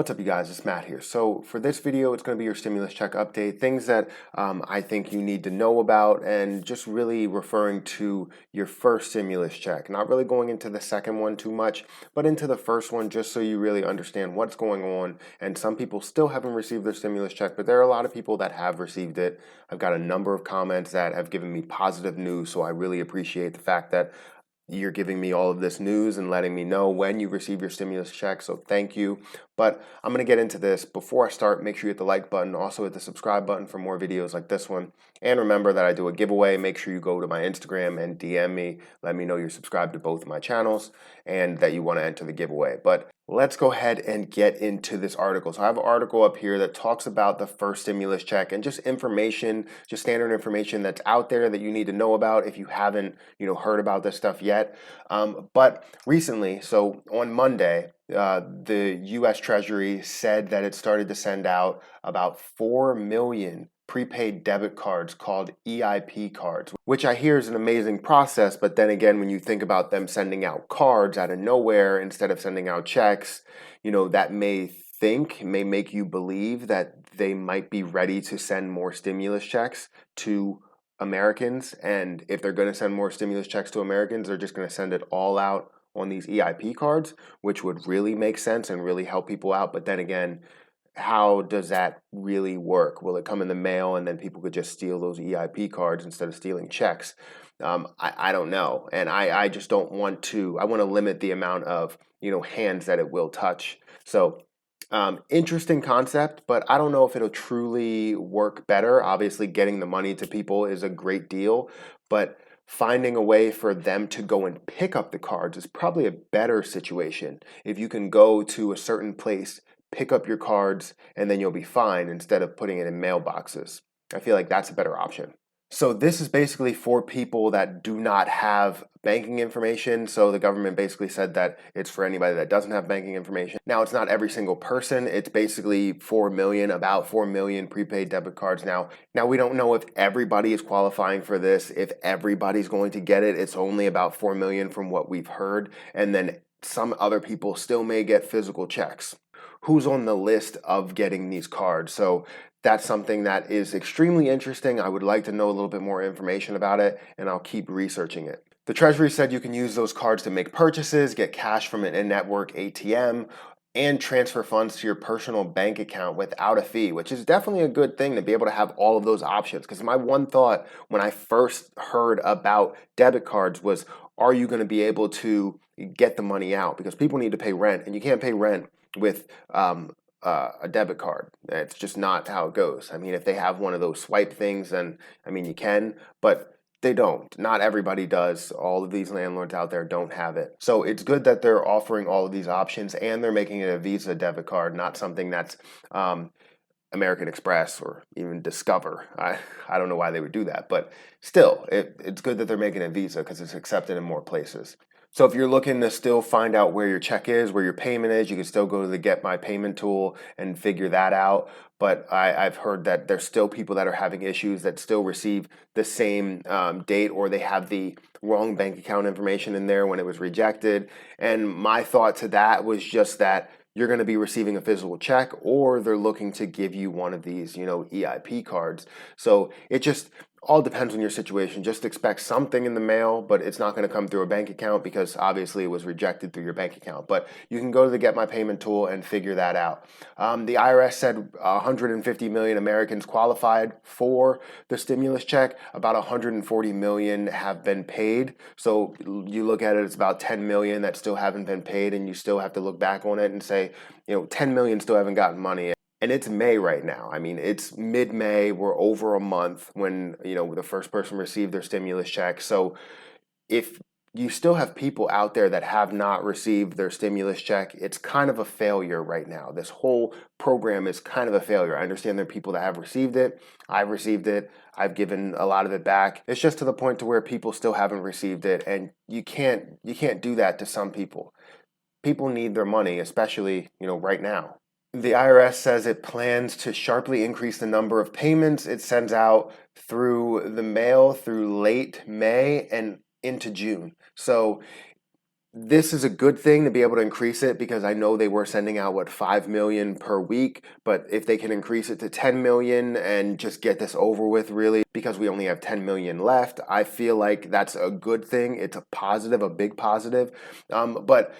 What's up, you guys? It's Matt here. So for this video, it's going to be your stimulus check update, things that I think you need to know about, and just really referring to your first stimulus check. Not really going into the second one too much, but into the first one just so you really understand what's going on. And some people still haven't received their stimulus check, but there are a lot of people that have received it. I've got a number of comments that have given me positive news, so I really appreciate the fact that you're giving me all of this news and letting me know when you receive your stimulus check, so thank you. But I'm going to get into this. Before I start, make sure you hit the like button, also hit the subscribe button for more videos like this one. And remember that I do a giveaway. Make sure you go to my Instagram and DM me. Let me know you're subscribed to both of my channels and that you want to enter the giveaway. But let's go ahead and get into this article. So I have an article up here that talks about the first stimulus check and just information, just standard information that's out there that you need to know about if you haven't, heard about this stuff yet. But recently, so on Monday, the U.S. Treasury said that it started to send out about 4 million prepaid debit cards called EIP cards, which I hear is an amazing process. But then again, when you think about them sending out cards out of nowhere instead of sending out checks, that may make you believe that they might be ready to send more stimulus checks to Americans. And if they're going to send more stimulus checks to Americans, they're just going to send it all out on these EIP cards, which would really make sense and really help people out. But then again, how does that really work? Will it come in the mail and then people could just steal those EIP cards instead of stealing checks? I don't know. And I just don't want to, I want to limit the amount of, hands that it will touch. So interesting concept, but I don't know if it'll truly work better. Obviously, getting the money to people is a great deal, but finding a way for them to go and pick up the cards is probably a better situation. If you can go to a certain place, pick up your cards, and then you'll be fine instead of putting it in mailboxes. I feel like that's a better option. So this is basically for people that do not have banking information. So the government basically said that it's for anybody that doesn't have banking information. Now, it's not every single person. It's basically 4 million, about 4 million prepaid debit cards now. Now, we don't know if everybody is qualifying for this, if everybody's going to get it. It's only about 4 million from what we've heard. And then some other people still may get physical checks. Who's on the list of getting these cards? So that's something that is extremely interesting. I would like to know a little bit more information about it, and I'll keep researching it. The Treasury said you can use those cards to make purchases, get cash from an in-network ATM, and transfer funds to your personal bank account without a fee, which is definitely a good thing to be able to have all of those options. Because my one thought when I first heard about debit cards was, are you going to be able to get the money out? Because people need to pay rent, and you can't pay rent with a debit card. It's just not how it goes. I mean, if they have one of those swipe things, then you can, but they don't. Not everybody does. All of these landlords out there don't have it. So it's good that they're offering all of these options, and they're making it a Visa debit card, not something that's American Express or even Discover. I don't know why they would do that, but still, it's good that they're making it Visa because it's accepted in more places. So if you're looking to still find out where your check is, where your payment is, you can still go to the Get My Payment tool and figure that out. But I've heard that there's still people that are having issues that still receive the same date, or they have the wrong bank account information in there when it was rejected. And my thought to that was just that you're going to be receiving a physical check, or they're looking to give you one of these, EIP cards. So it just all depends on your situation. Just expect something in the mail, but it's not going to come through a bank account because obviously it was rejected through your bank account. But you can go to the Get My Payment tool and figure that out. The IRS said 150 million Americans qualified for the stimulus check. About 140 million have been paid. So you look at it, it's about 10 million that still haven't been paid, and you still have to look back on it and say, 10 million still haven't gotten money. And it's May right now. I mean, it's mid-May. We're over a month when, the first person received their stimulus check. So if you still have people out there that have not received their stimulus check, it's kind of a failure right now. This whole program is kind of a failure. I understand there are people that have received it. I've received it. I've given a lot of it back. It's just to the point to where people still haven't received it. And you can't do that to some people. People need their money, especially, right now. The IRS says it plans to sharply increase the number of payments it sends out through the mail through late May and into June. So This is a good thing to be able to increase it, because I know they were sending out, what, 5 million per week, but if they can increase it to 10 million and just get this over with, really, because we only have 10 million left, I feel like that's a good thing. It's a positive, a big positive. But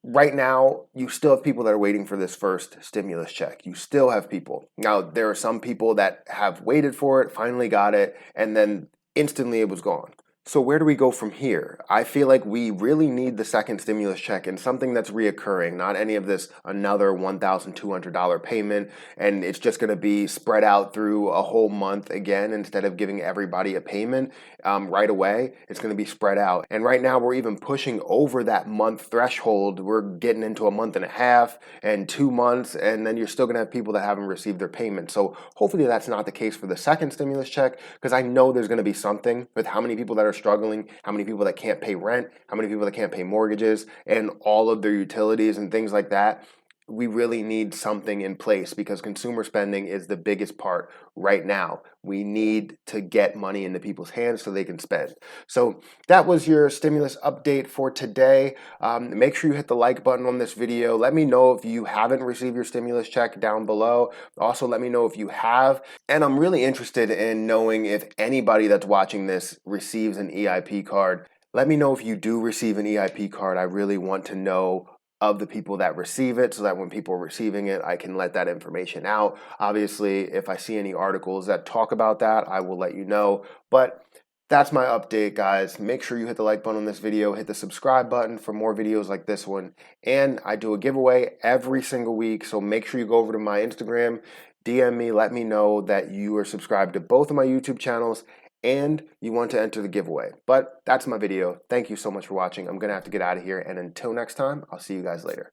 right now, you still have people that are waiting for this first stimulus check. You still have people. Now, there are some people that have waited for it, finally got it, and then instantly it was gone. So where do we go from here? I feel like we really need the second stimulus check, and something that's reoccurring, not any of this another $1,200 payment, and it's just going to be spread out through a whole month again instead of giving everybody a payment right away. It's going to be spread out. And right now we're even pushing over that month threshold. We're getting into a month and a half and 2 months, and then you're still going to have people that haven't received their payment. So hopefully that's not the case for the second stimulus check, because I know there's going to be something with how many people that are struggling, how many people that can't pay rent, how many people that can't pay mortgages and all of their utilities and things like that. We really need something in place, because consumer spending is the biggest part right now. We need to get money into people's hands so they can spend. So that was your stimulus update for today. Make sure you hit the like button on this video. Let me know if you haven't received your stimulus check down below. Also, let me know if you have. And I'm really interested in knowing if anybody that's watching this receives an EIP card. Let me know if you do receive an EIP card. I really want to know of the people that receive it, so that when people are receiving it, I can let that information out. Obviously, if I see any articles that talk about that, I will let you know. But that's my update, guys. Make sure you hit the like button on this video, hit the subscribe button for more videos like this one. And I do a giveaway every single week, so make sure you go over to my Instagram, DM me, let me know that you are subscribed to both of my YouTube channels and you want to enter the giveaway. But that's my video. Thank you so much for watching. I'm gonna have to get out of here, and until next time, I'll see you guys later.